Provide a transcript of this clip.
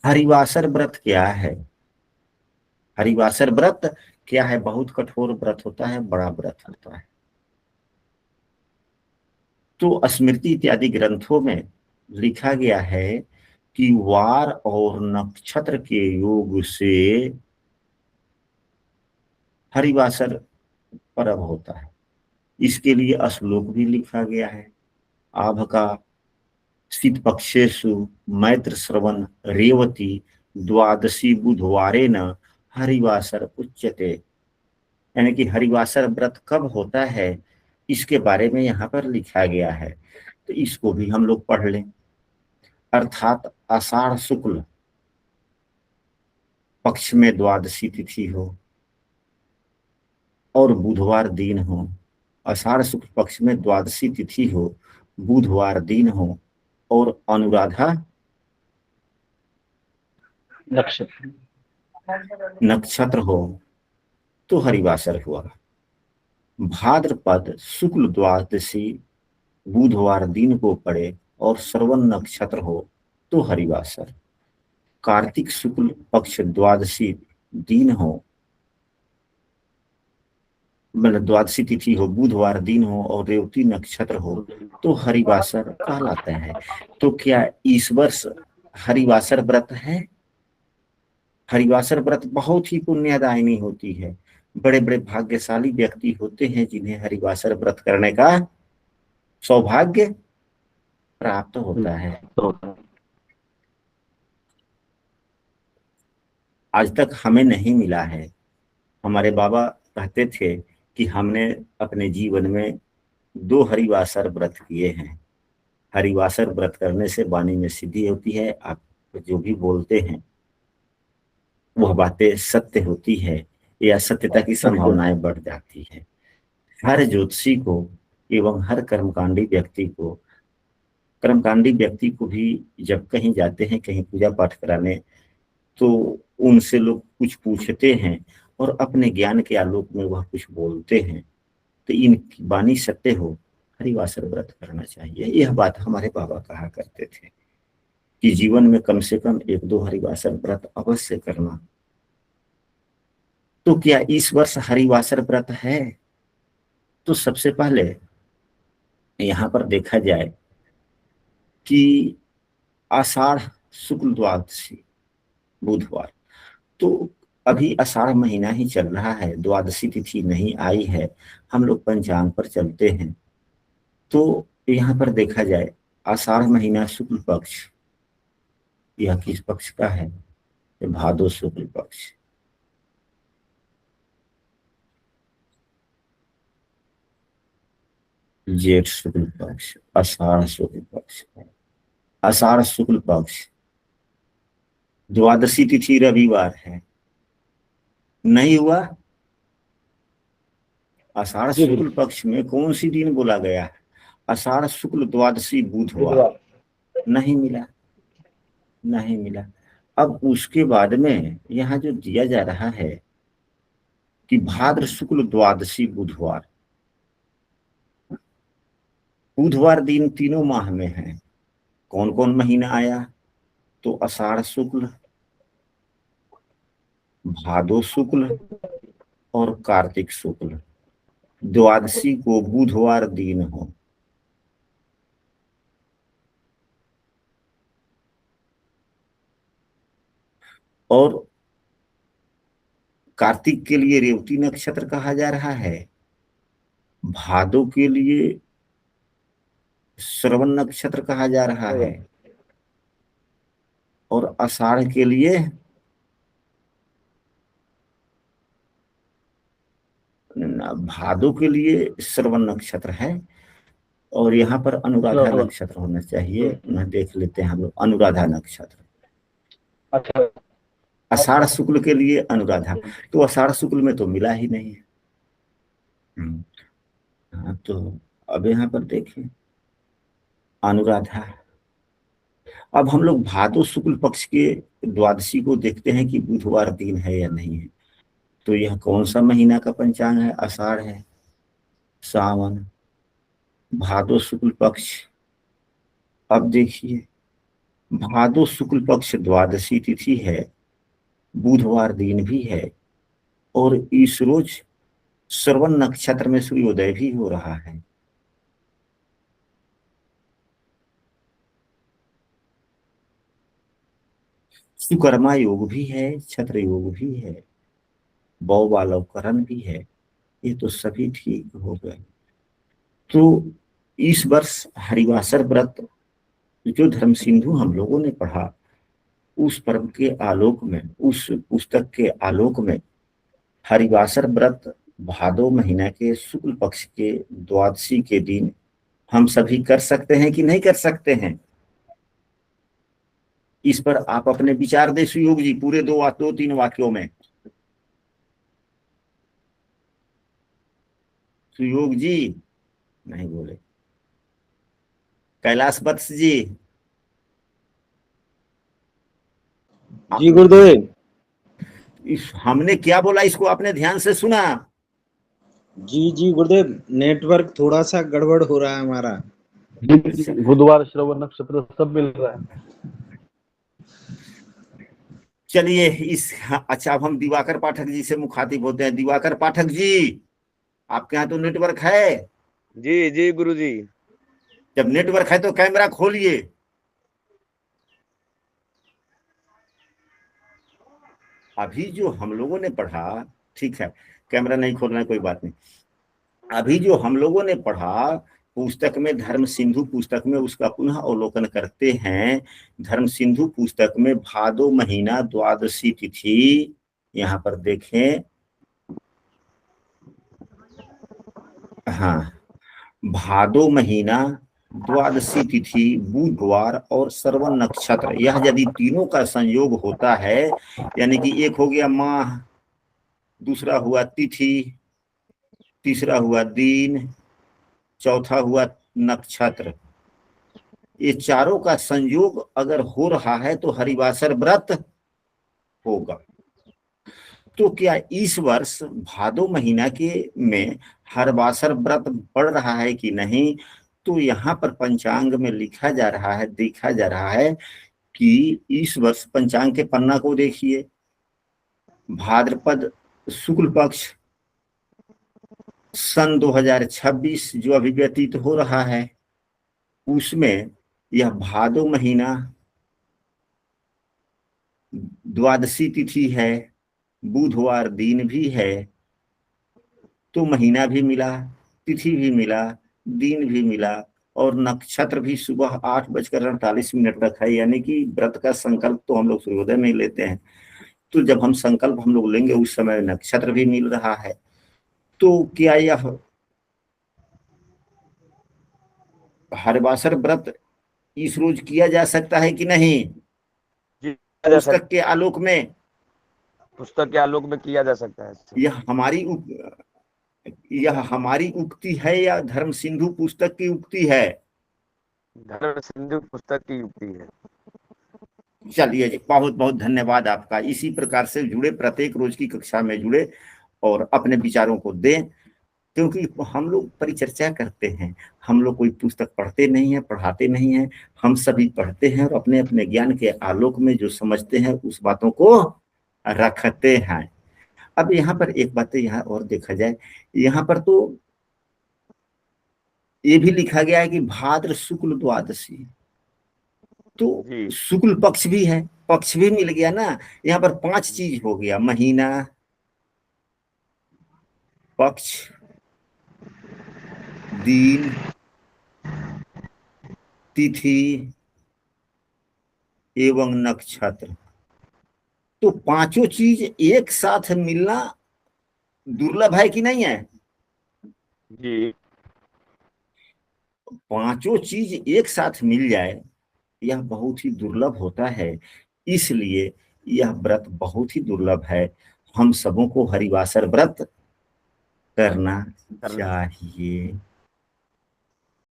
हरिवासर व्रत क्या है? हरिवासर व्रत क्या है? बहुत कठोर व्रत होता है, बड़ा व्रत होता है। तो स्मृति इत्यादि ग्रंथों में लिखा गया है कि वार और नक्षत्र के योग से हरिवासर पर्व होता है। इसके लिए श्लोक भी लिखा गया है। आभ का शीत पक्षेषु मैत्र श्रवण रेवती द्वादशी बुधवारे न हरिवासर उच्यते। यानी कि हरिवासर व्रत कब होता है, इसके बारे में यहाँ पर लिखा गया है। तो इसको भी हम लोग पढ़ लें। अर्थात आषाढ़ शुक्ल पक्ष में द्वादशी तिथि हो और बुधवार दिन हो। आषाढ़ शुक्ल पक्ष में द्वादशी तिथि हो, बुधवार दिन हो और अनुराधा नक्षत्र हो तो हरिवासर हुआ। भाद्रपद शुक्ल द्वादशी बुधवार दिन को पड़े और श्रवण नक्षत्र हो तो हरिवासर। कार्तिक शुक्ल पक्ष द्वादशी दिन हो, मतलब द्वादशी तिथि हो, बुधवार दिन हो और रेवती नक्षत्र हो तो हरिवासर कहलाता है। तो क्या इस वर्ष हरिवासर व्रत है? हरिवासर व्रत बहुत ही पुण्यदायिनी होती है। बड़े बड़े भाग्यशाली व्यक्ति होते हैं जिन्हें हरिवासर व्रत करने का सौभाग्य प्राप्त होता है। आज तक हमें नहीं मिला है। हमारे बाबा कहते थे कि हमने अपने जीवन में 2 हरिवासर व्रत किए हैं। हरिवासर व्रत करने से वाणी में सिद्धि होती है। आप जो भी बोलते हैं वह बातें सत्य होती है या सत्यता की संभावनाएं बढ़ जाती है। हर ज्योतिषी को एवं हर कर्मकांडी व्यक्ति को भी जब कहीं जाते हैं, कहीं पूजा पाठ कराने, तो उनसे लोग कुछ पूछते हैं और अपने ज्ञान के आलोक में वह कुछ बोलते हैं। तो इनकी वाणी सत्य हो, हरिवासर व्रत करना चाहिए। यह बात हमारे बाबा कहा करते थे कि जीवन में कम से कम 1-2 हरिवासर व्रत अवश्य करना। तो क्या इस वर्ष हरिवासर व्रत है? तो सबसे पहले यहां पर देखा जाए कि आषाढ़ शुक्ल द्वादशी बुधवार, तो अभी आषाढ़ महीना ही चल रहा है, द्वादशी तिथि नहीं आई है। हम लोग पंचांग पर चलते हैं तो यहाँ पर देखा जाए आषाढ़ महीना शुक्ल पक्ष, यह किस पक्ष का है? ये भादो शुक्ल पक्ष। जेठ शुक्ल पक्ष, आषाढ़ शुक्ल पक्ष, आषाढ़ शुक्ल पक्ष द्वादशी तिथि रविवार है। नहीं हुआ? आषाढ़ शुक्ल पक्ष में कौन सी दिन बोला गया है? आषाढ़ शुक्ल द्वादशी बुधवार। नहीं मिला, नहीं मिला। अब उसके बाद में यहाँ जो दिया जा रहा है कि भाद्र शुक्ल द्वादशी बुधवार, बुधवार दिन तीनों माह में है। कौन कौन महीना आया? तो आषाढ़ शुक्ल, भादो शुक्ल और कार्तिक शुक्ल। द्वादशी को बुधवार दिन हो। और कार्तिक के लिए रेवती नक्षत्र कहा जा रहा है, भादो के लिए श्रवण नक्षत्र कहा जा रहा है और आषाढ़ के लिए भादो के लिए श्रवण नक्षत्र है और यहाँ पर अनुराधा नक्षत्र होना चाहिए। मैं देख लेते हैं हम लोग, अनुराधा नक्षत्र। अच्छा, आषाढ़ शुक्ल के लिए अनुराधा, तो आषाढ़ शुक्ल में तो मिला ही नहीं है। हाँ, तो अब यहाँ पर देखें अनुराधा। अब हम लोग भादो शुक्ल पक्ष के द्वादशी को देखते हैं कि बुधवार दिन है या नहीं है। तो यह कौन सा महीना का पंचांग है? आषाढ़ है, सावन, भादो शुक्ल पक्ष। अब देखिए भादो शुक्ल पक्ष द्वादशी तिथि है, बुधवार दिन भी है, और इस रोज श्रवण नक्षत्र में सूर्योदय भी हो रहा है। सुकर्मा योग भी है, छत्र योग भी है, बौबालवकरण भी है। ये तो सभी ठीक हो गए। तो इस वर्ष हरिवासर व्रत जो धर्म सिंधु हम लोगों ने पढ़ा, उस पर्व के आलोक में, उस पुस्तक के आलोक में हरिवासर व्रत भादो महीना के शुक्ल पक्ष के द्वादशी के दिन हम सभी कर सकते हैं कि नहीं कर सकते हैं? इस पर आप अपने विचार दें सुयोग जी, पूरे दो तीन वाक्यों में। सुयोग जी नहीं बोले। कैलाश वत्स जी। जी गुरुदेव। हमने क्या बोला इसको आपने ध्यान से सुना? जी जी गुरुदेव, नेटवर्क थोड़ा सा गड़बड़ हो रहा है हमारा। बुधवार श्रवण नक्षत्र सब मिल रहा है। चलिए अच्छा, अब हम दिवाकर पाठक जी से मुखातिब होते हैं। दिवाकर पाठक जी, आपके यहाँ तो नेटवर्क है? जी जी गुरु जी। जब नेटवर्क है तो कैमरा खोलिए। अभी जो हम लोगों ने पढ़ा, ठीक है, कैमरा नहीं खोलना, कोई बात नहीं। अभी जो हम लोगों ने पढ़ा पुस्तक में, धर्म सिंधु पुस्तक में, उसका पुनः अवलोकन करते हैं। धर्म सिंधु पुस्तक में भादो महीना द्वादशी तिथि, यहाँ पर देखें, हाँ, भादो महीना द्वादशी तिथि, बुधवार और श्रवण नक्षत्र, यह यदि तीनों का संयोग होता है, यानी कि एक हो गया माह, दूसरा हुआ तिथि, तीसरा हुआ दिन, चौथा हुआ नक्षत्र, ये चारों का संयोग अगर हो रहा है तो हरिवासर व्रत होगा। तो क्या इस वर्ष भादो महीना के में हरिवासर व्रत पड़ रहा है कि नहीं? तो यहाँ पर पंचांग में लिखा जा रहा है, देखा जा रहा है कि इस वर्ष पंचांग के पन्ना को देखिए, भाद्रपद शुक्ल पक्ष सन 2026 जो अभी व्यतीत हो रहा है, उसमें यह भादो महीना द्वादशी तिथि है, बुधवार दिन भी है, तो महीना भी मिला, तिथि भी मिला, दिन भी मिला, और नक्षत्र भी सुबह 8:48 तक है। यानी कि व्रत का संकल्प तो हम लोग सूर्योदय में लेते हैं, तो जब हम संकल्प हम लोग लेंगे उस समय नक्षत्र भी मिल रहा है। तो क्या यह हरिवासर व्रत इस रोज किया जा सकता है कि नहीं? पुस्तक के आलोक में, पुस्तक के आलोक में किया जा सकता है। यह हमारी उक्ति है या धर्म सिंधु पुस्तक की उक्ति है? धर्म सिंधु पुस्तक की उक्ति है। चलिए जी, बहुत बहुत धन्यवाद आपका। इसी प्रकार से जुड़े, प्रत्येक रोज की कक्षा में जुड़े और अपने विचारों को दें, क्योंकि हम लोग परिचर्चा करते हैं, हम लोग कोई पुस्तक पढ़ते नहीं है, पढ़ाते नहीं है, हम सभी पढ़ते हैं और अपने अपने ज्ञान के आलोक में जो समझते हैं उस बातों को रखते हैं। अब यहाँ पर एक बात यहाँ और देखा जाए, यहाँ पर तो ये भी लिखा गया है कि भाद्र शुक्ल द्वादशी, तो शुक्ल पक्ष भी है, पक्ष भी मिल गया ना। यहाँ पर 5 चीज हो गया, महीना, पक्ष, दिन, तिथि एवं नक्षत्र। तो पांचों चीज एक साथ मिलना दुर्लभ है कि नहीं है? जी। पांचों चीज एक साथ मिल जाए, यह बहुत ही दुर्लभ होता है। इसलिए यह व्रत बहुत ही दुर्लभ है। हम सबों को हरिवासर व्रत करना चाहिए।